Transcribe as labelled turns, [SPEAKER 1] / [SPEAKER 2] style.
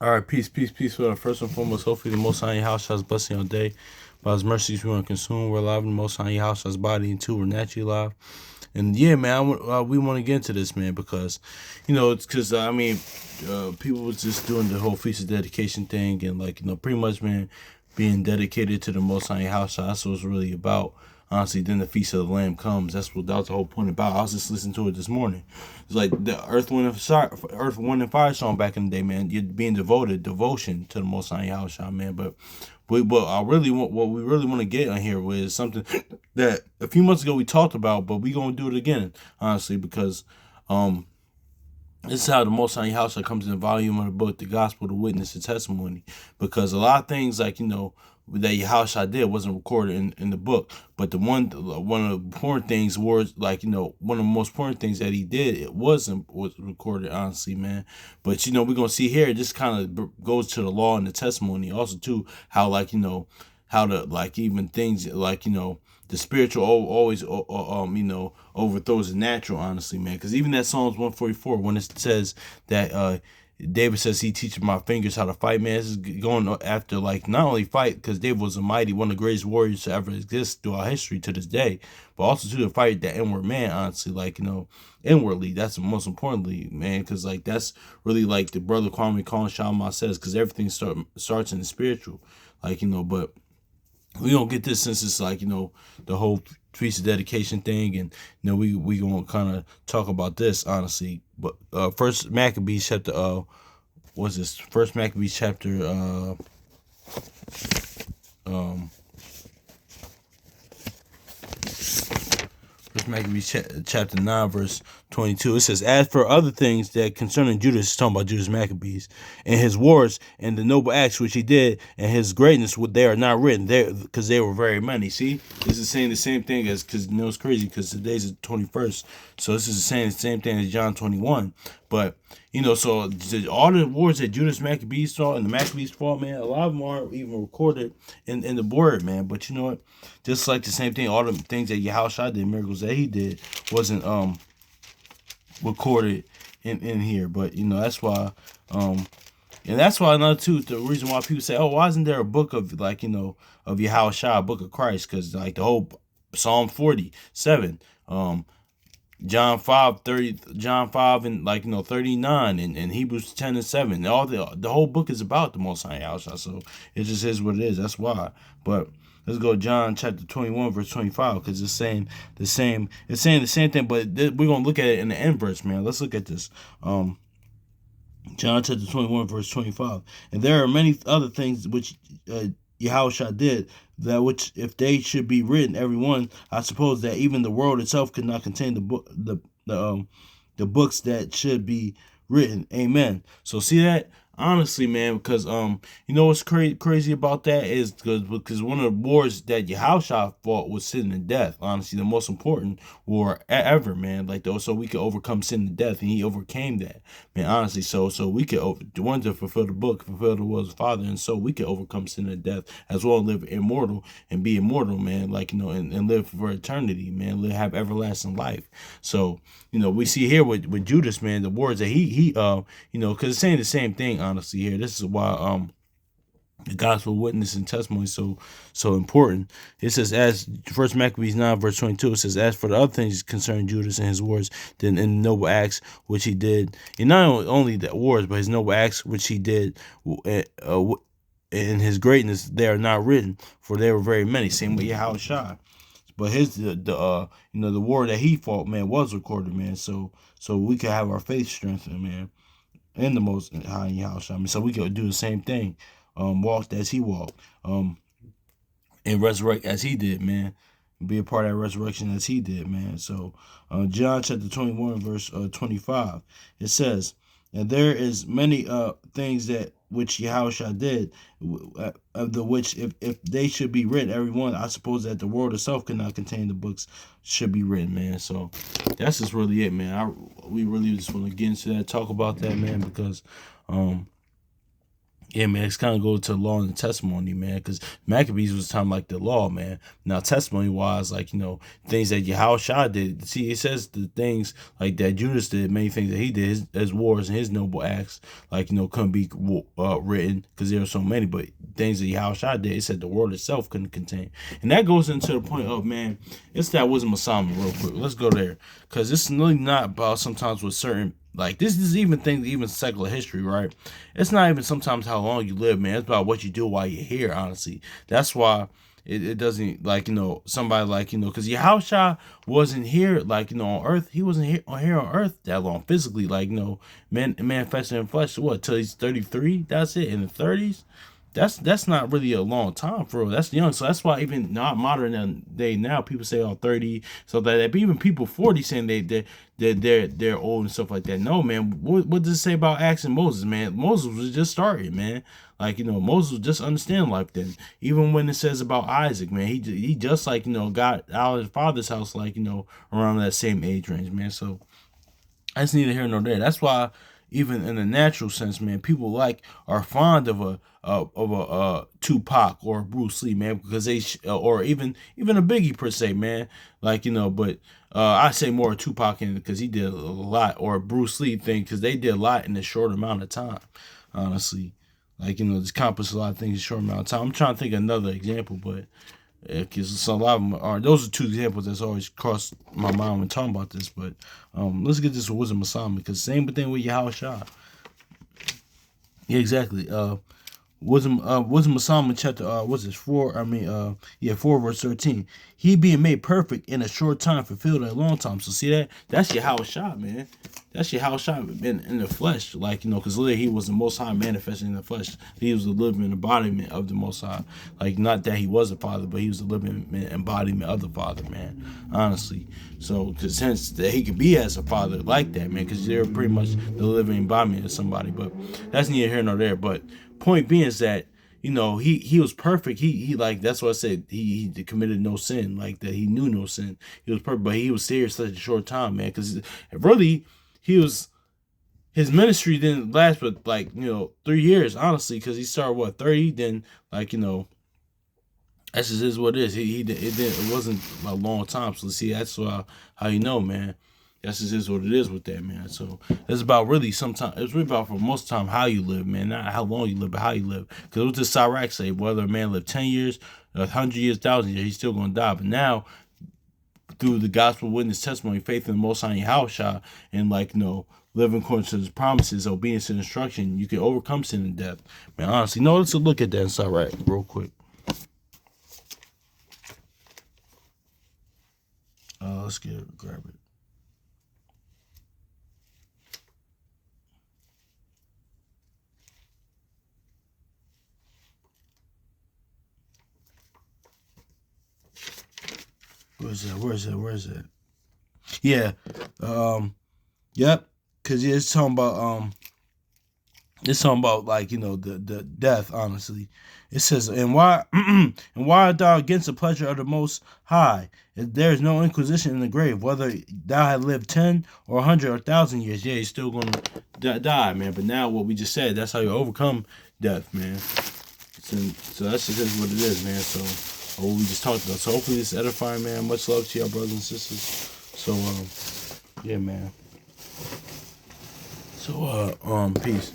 [SPEAKER 1] All right, peace, peace, peace. First and foremost, hopefully the Most High in your house has blessing your day. By His mercies, we want to consume. We're alive in the Most High in your house has body, and two, we're naturally alive. And yeah, man, we want to get into this, man, because, it's because people was just doing the whole feast of dedication thing, and pretty much, man, being dedicated to the Most High in your house. That's what it's really about. Honestly, then the feast of the Lamb comes. That was the whole point about. I was just listening to it this morning. It's like the Earth, Wind, and Fire song back in the day, man. You're being devotion to the Most High House, man. But what we really want to get on here was something that a few months ago we talked about, but we gonna do it again, honestly, because this is how the Most High House comes in the volume of the book, the gospel, the witness, the testimony. Because a lot of things that Yahushua did wasn't recorded in the book. But one of the important things was one of the most important things that he did, was recorded, honestly, man. But we're gonna see here, this kind of goes to the law and the testimony. Also too, how how to even things the spiritual always overthrows the natural, honestly, man. Because even that Psalms 144, when it says that David says he teaches my fingers how to fight, man, this is going after not only fight, because David was a mighty, one of the greatest warriors to ever exist throughout history to this day, but also to fight that inward man, honestly, inwardly. That's the most importantly, man, because that's really the brother Kwame Shalma says, because everything starts in the spiritual, but we gonna get this, since it's the whole feast of dedication thing, and we gonna kind of talk about this, honestly. But first Maccabees chapter what's this? First Maccabees chapter um First Maccabees chapter 9, verse 22. It says, as for other things that concerning Judas, it's talking about Judas Maccabees, and his wars and the noble acts which he did, and his greatness, they are not written there, because they were very many. See, this is saying the same thing as, because it's crazy, because today's the 21st, so this is saying the same thing as John 21. But so all the wars that Judas Maccabees saw and the Maccabees fought, man, a lot of them aren't even recorded in the word, man. But you know what? Just like the same thing, all the things that Yahushua did, miracles that he did, wasn't recorded in here. But that's why and that's why another too, the reason why people say, oh, why isn't there a book of of Yahushua, a book of Christ? Because the whole Psalm 47, John 5:30, John 5 and 39, and Hebrews 10 and 7. All the whole book is about the Most High Yahushua. So it just is what it is. That's why. But let's go John chapter 21, verse 25, because it's saying the same. It's saying the same thing, but we're gonna look at it in the inverse, man. Let's look at this. John chapter 21, verse 25. And there are many other things which Yahushua did, that which if they should be written, every one, I suppose that even the world itself could not contain the book, the books that should be written. Amen. So see that, honestly, man, because what's crazy about that is because one of the wars that Yahushua fought was sin and death. Honestly, the most important war ever, man. So we could overcome sin and death, and he overcame that, man. Honestly, so we could want to fulfill the book, fulfill the will of the Father, and so we could overcome sin and death as well, and live immortal and be immortal, man. And live for eternity, man. Have everlasting life. So we see here with Judas, man, the words that he because it's saying the same thing, honestly. Here, this is why the gospel, witness, and testimony is so important. It says, as First Maccabees 9, verse 22, it says, as for the other things concerning Judas and his wars, then in the noble acts which he did, and not only the wars, but his noble acts which he did, in his greatness, they are not written, for they were very many. Same with Yahushua. But the war that he fought, man, was recorded, man. So we could have our faith strengthened, man, in the Most High Yahushua. I mean, so we could do the same thing, walk as he walked, and resurrect as he did, man. Be a part of that resurrection as he did, man. So John chapter 21, verse 25, it says, and there is many things that which Yahushua did, of the which if they should be written, every one, I suppose that the world itself could not contain the books should be written, man. So that's just really it, man. We really just want to get into that, talk about that, man, because Yeah, man, it's kind of go to the law and the testimony, man, because Maccabees was time like the law, man. Now, testimony wise, like, things that Yahushua did. See, it says the things like that Judas did, many things that he did, his wars and his noble acts, like, couldn't be written because there were so many, but things that Yahushua did, it said the world itself couldn't contain. And that goes into the point of, man, it's that wisdom of Solomon, real quick. Let's go there, because it's really not about sometimes with certain. Like, this is even things, even secular history, right? It's not even sometimes how long you live, man. It's about what you do while you're here, honestly. That's why it doesn't, like, somebody like, because Yahushua wasn't here, like, on earth. He wasn't here on earth that long physically. Like, manifested in flesh, what, till he's 33? That's it, in the 30s? That's not really a long time for real. That's young. So that's why even not modern day now, people say 30, so that but even people 40 saying they're old and stuff like that. No, man. What does it say about Acts and Moses, man? Moses was just starting, man. Like, Moses was just understanding life then. Even when it says about Isaac, man, he just like, got out of his father's house, like, around that same age range, man. So that's neither here nor there. That's why even in a natural sense, man, people are fond of a Tupac or a Bruce Lee, man, because they or even a Biggie per se, man. Like, but I say more Tupac because he did a lot, or a Bruce Lee thing because they did a lot in a short amount of time. Honestly, like, just accomplished a lot of things in a short amount of time. I'm trying to think of another example, but because a lot of them are, those are two examples that's always crossed my mind when talking about this. But let's get this with Wisdom of Solomon, because same thing with Yahushua. Yeah, exactly. Wisdom of Solomon chapter 4 verse 13. He being made perfect in a short time fulfilled in a long time. So see that's Yahushua, man. That's Yahushua in the flesh, like, because literally he was the Most High manifested in the flesh. He was the living embodiment of the Most High. Like, not that he was a father, but he was the living embodiment of the Father, man. Honestly, so because hence that he could be as a father like that, man, because they're pretty much the living embodiment of somebody. But that's neither here nor there. But point being is that he was perfect. He like, that's what I said. He committed no sin, like that. He knew no sin. He was perfect, but he was serious such a short time, man. Because really, his ministry didn't last but 3 years, honestly. Because he started 30, then that's just is what it is. It wasn't a long time. So see, that's how man. That's just is what it is with that, man. So it's about really sometimes, it's really about for most of the time how you live, man. Not how long you live, but how you live. Because what does Sirach say? Whether a man lived 10 years, 100 years, 1,000 years, he's still going to die. But now, through the gospel, witness, testimony, faith in the Most High Yahushua, and living according to his promises, obedience and instruction, you can overcome sin and death. Man, honestly, let's look at that in Sirach real quick. Let's grab it. Where is that? Yeah. Yep. Because it's talking about the death, honestly. It says, and why art thou against the pleasure of the Most High? There is no inquisition in the grave, whether thou had lived 10 or 100 or 1,000 years. Yeah, you're still going to die, man. But now what we just said, that's how you overcome death, man. So that's just what it is, man. So what we just talked about. So hopefully this is edifying, man. Much love to y'all brothers and sisters. So yeah, man. So peace.